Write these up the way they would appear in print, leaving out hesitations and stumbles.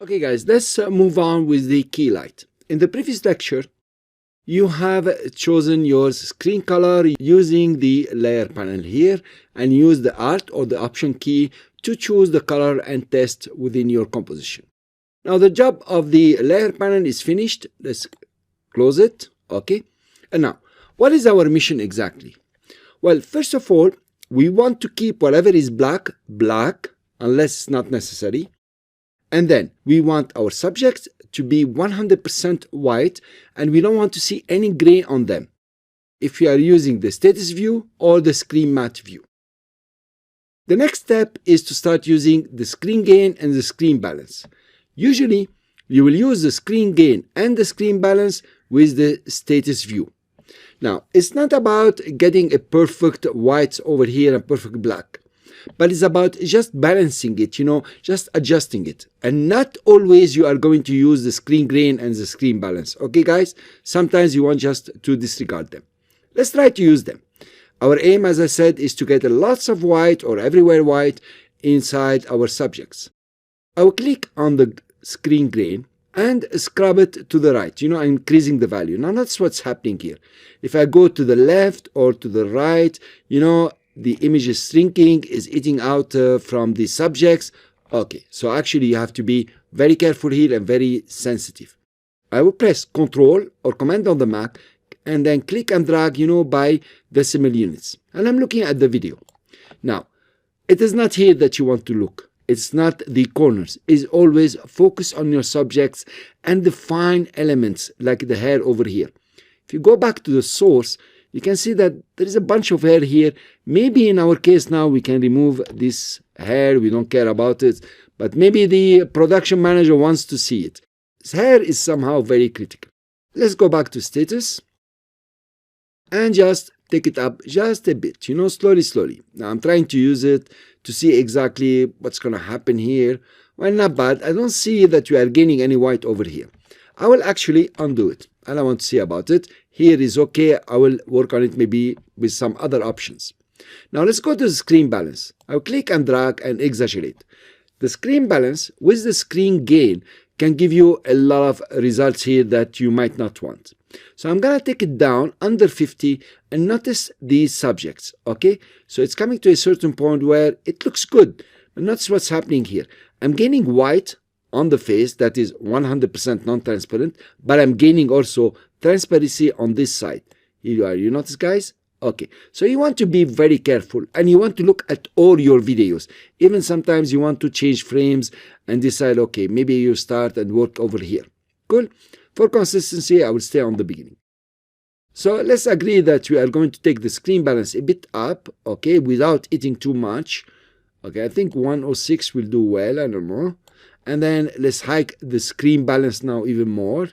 Okay guys, let's move on with the Keylight. In the previous lecture, you have chosen your screen color using the layer panel here and use the Alt or the Option key to choose the color and test within your composition. Now the job of the layer panel is finished. Let's close it. Okay. And now, what is our mission exactly? Well, first of all, we want to keep whatever is black, black, unless it's not necessary. And then we want our subjects to be 100% white, and we don't want to see any gray on them if we are using the status view or the screen matte view. The next step is to start using the screen gain and the screen balance. Usually, you will use the screen gain and the screen balance with the status view. Now, it's not about getting a perfect white over here and perfect black, but it's about just balancing it, just adjusting it. And not always you are going to use the screen grain and the screen balance. Okay, guys? Sometimes you want just to disregard them. Let's try to use them. Our aim, as I said, is to get lots of white or everywhere white inside our subjects. I will click on the screen grain and scrub it to the right, I'm increasing the value. Now that's what's happening here. If I go to the left or to the right, the image is shrinking, is eating out from the subjects. Okay, so actually you have to be very careful here and very sensitive. I will press Ctrl or Command on the Mac and then click and drag, by decimal units. And I'm looking at the video. Now, it is not here that you want to look. It's not the corners. It's always focus on your subjects and the fine elements like the hair over here. If you go back to the source, you can see that there is a bunch of hair here. Maybe in our case now we can remove this hair. We don't care about it. But maybe the production manager wants to see it. This hair is somehow very critical. Let's go back to status. And just take it up just a bit, slowly. Now I'm trying to use it to see exactly what's going to happen here. Well, not bad. I don't see that you are gaining any white over here. I will actually undo it. And I want to see about it. Here is okay. I will work on it maybe with some other options. Now let's go to the screen balance. I'll click and drag and exaggerate. The screen balance with the screen gain can give you a lot of results here that you might not want. So I'm going to take it down under 50 and notice these subjects. Okay, so it's coming to a certain point where it looks good. But notice what's happening here. I'm gaining white on the face that is 100% non-transparent, but I'm gaining also transparency on this side. Here you are. You notice, guys? Okay, so you want to be very careful and you want to look at all your videos. Even sometimes you want to change frames and decide, okay, maybe you start and work over here. Cool. For consistency, I will stay on the beginning. So let's agree that we are going to take the screen balance a bit up, okay, without eating too much. Okay, I think 106 will do well, I don't know. And then let's hike the screen balance now even more.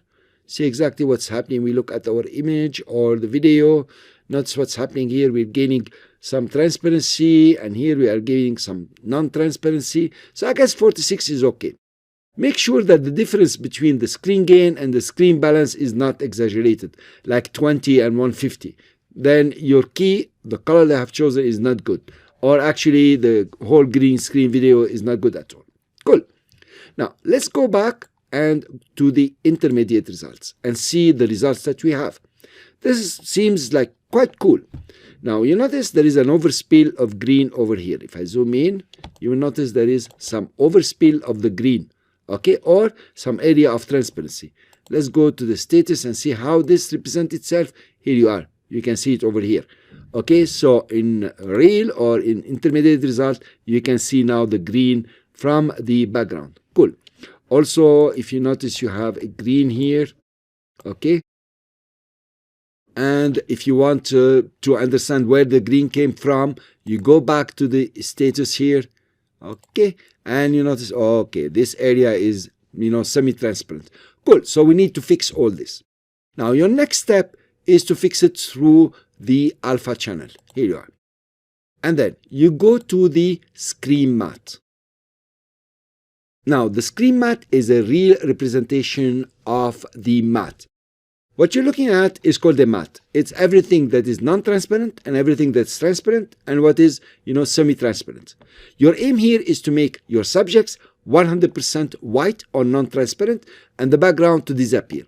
See exactly what's happening. We look at our image or the video. Notice what's happening here. We're gaining some transparency, and here we are gaining some non-transparency. So I guess 46 is okay. Make sure that the difference between the screen gain and the screen balance is not exaggerated, like 20 and 150. Then your key, the color that I have chosen, is not good. Or actually, the whole green screen video is not good at all. Cool. Now, let's go back and to the intermediate results and see the results that we have. This seems like quite cool. Now, you notice there is an overspill of green over here. If I zoom in, you will notice there is some overspill of the green. Okay, or some area of transparency. Let's go to the status and see how this represents itself. Here you are. You can see it over here. Okay, so in real or in intermediate result, you can see now the green from the background. Cool. Also, if you notice, you have a green here. Okay. And if you want to understand where the green came from, you go back to the status here. Okay, and you notice, okay, this area is, semi-transparent. Cool, so we need to fix all this. Now, your next step is to fix it through the alpha channel. Here you are. And then you go to the screen matte. Now, the screen matte is a real representation of the matte. What you're looking at is called a matte. It's everything that is non-transparent and everything that's transparent and what is, semi-transparent. Your aim here is to make your subjects 100% white or non-transparent and the background to disappear.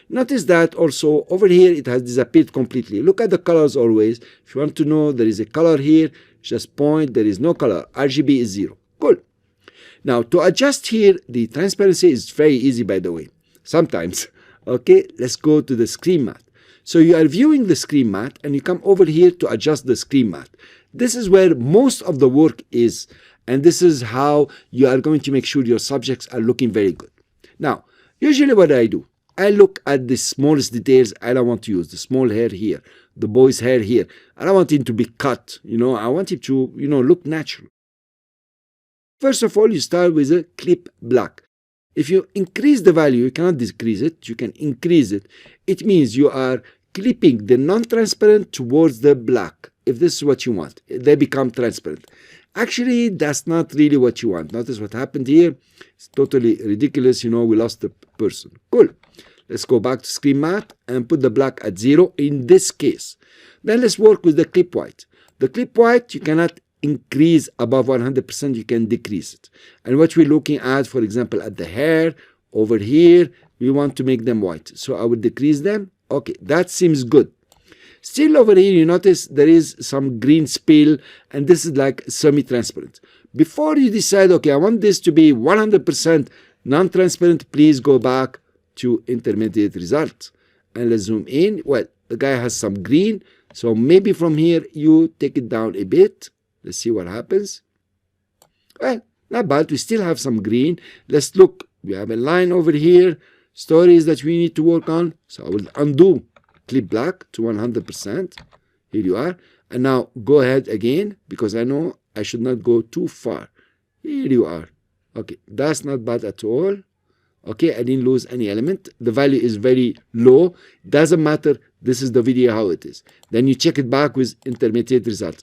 Notice that also over here it has disappeared completely. Look at the colors always. If you want to know there is a color here, just point, there is no color. RGB is 0. Cool. Now to adjust here, the transparency is very easy, by the way. Sometimes. Okay, let's go to the screen matte. So you are viewing the screen matte and you come over here to adjust the screen matte. This is where most of the work is. And this is how you are going to make sure your subjects are looking very good. Now, usually what I do, I look at the smallest details I don't want to use. The small hair here, the boy's hair here. I don't want him to be cut, I want him to, look natural. First of all, you start with a clip black. If you increase the value, you cannot decrease it, you can increase it. It means you are clipping the non-transparent towards the black. If this is what you want, they become transparent. Actually, that's not really what you want. Notice what happened here. It's totally ridiculous. We lost the person. Cool. Let's go back to screen matte and put the black at 0 in this case. Then let's work with the clip white. The clip white, you cannot increase above 100%. You can decrease it. And what we're looking at, for example, at the hair over here, we want to make them white. So I will decrease them. Okay, that seems good. Still over here, you notice there is some green spill, and this is like semi-transparent. Before you decide, okay, I want this to be 100% non-transparent, please go back to intermediate results. And let's zoom in. Well, the guy has some green, so maybe from here you take it down a bit. Let's see what happens. Well, not bad. We still have some green. Let's look. We have a line over here, stories that we need to work on. So I will undo. Clip black to 100%. Here you are. And now go ahead again, because I know I should not go too far. Here you are. Okay, that's not bad at all. Okay, I didn't lose any element. The value is very low. Doesn't matter. This is the video how it is. Then you check it back with intermediate results.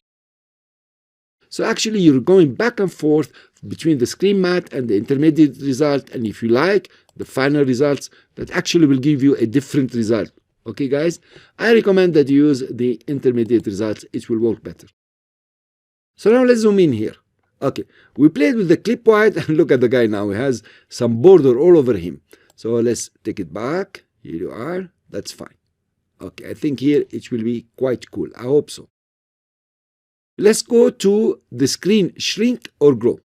So actually you're going back and forth between the screen matte and the intermediate result. And if you like the final results, that actually will give you a different result. Okay, guys, I recommend that you use the intermediate results. It will work better. So now let's zoom in here. Okay, we played with the clip white and look at the guy now. He has some border all over him. So let's take it back. Here you are. That's fine. Okay, I think here it will be quite cool. I hope so. Let's go to the screen shrink or grow.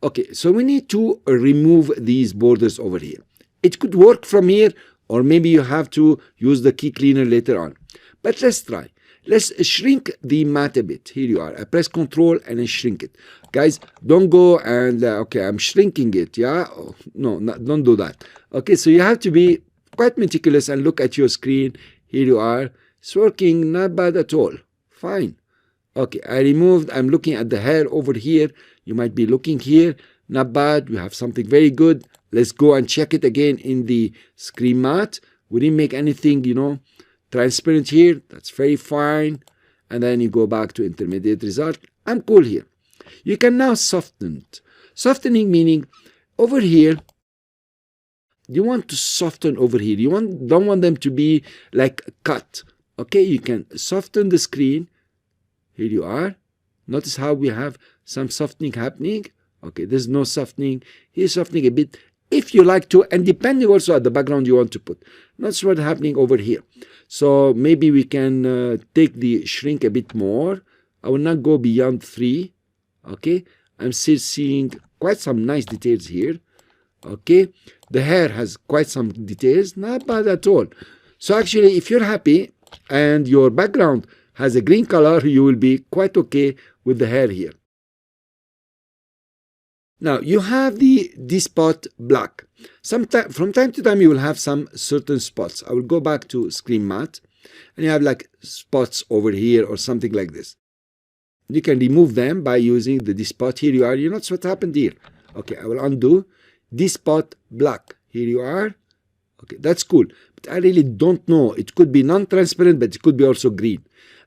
Okay, so we need to remove these borders over here. It could work from here, or maybe you have to use the key cleaner later on. But let's try. Let's shrink the matte a bit. Here you are. I press Control and I shrink it. Guys, don't go and, okay, I'm shrinking it, yeah? Oh, no, don't do that. Okay, so you have to be quite meticulous and look at your screen. Here you are. It's working, not bad at all. Fine. Okay, I'm looking at the hair over here. You might be looking here. Not bad. We have something very good. Let's go and check it again in the screen matte. We didn't make anything, transparent here. That's very fine. And then you go back to intermediate result. I'm cool here. You can now soften it. Softening meaning over here, you want to soften over here. You don't want them to be like cut. Okay, you can soften the screen. Here you are. Notice how we have some softening happening. Okay, there's no softening. Here's softening a bit. If you like to, and depending also on the background you want to put. That's what's happening over here. So maybe we can take the shrink a bit more. I will not go beyond 3. Okay, I'm still seeing quite some nice details here. Okay, the hair has quite some details. Not bad at all. So actually, if you're happy and your background has a green color, you will be quite okay with the hair here. Now, you have the spot black. From time to time, you will have some certain spots. I will go back to screen matte, and you have like spots over here or something like this. You can remove them by using the spot. Here you are. You notice what happened here. Okay, I will undo. Spot black. Here you are. Okay, that's cool. But I really don't know. It could be non-transparent, but it could be also green.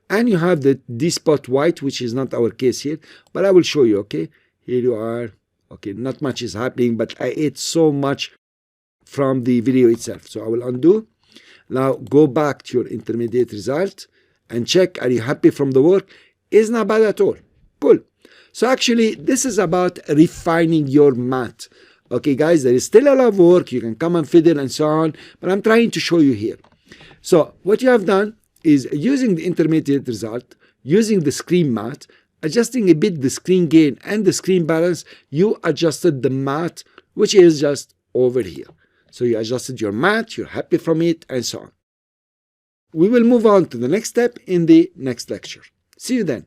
And you have the spot white, which is not our case here. But I will show you, okay? Here you are. Okay, not much is happening, but I ate so much from the video itself. So I will undo. Now go back to your intermediate result and check, are you happy from the work? It's not bad at all. Cool. So actually, this is about refining your matte. Okay, guys, there is still a lot of work. You can come and fiddle and so on, but I'm trying to show you here. So what you have done is using the intermediate result, using the screen matte, adjusting a bit the screen gain and the screen balance, you adjusted the matte, which is just over here. So you adjusted your matte, you're happy from it, and so on. We will move on to the next step in the next lecture. See you then.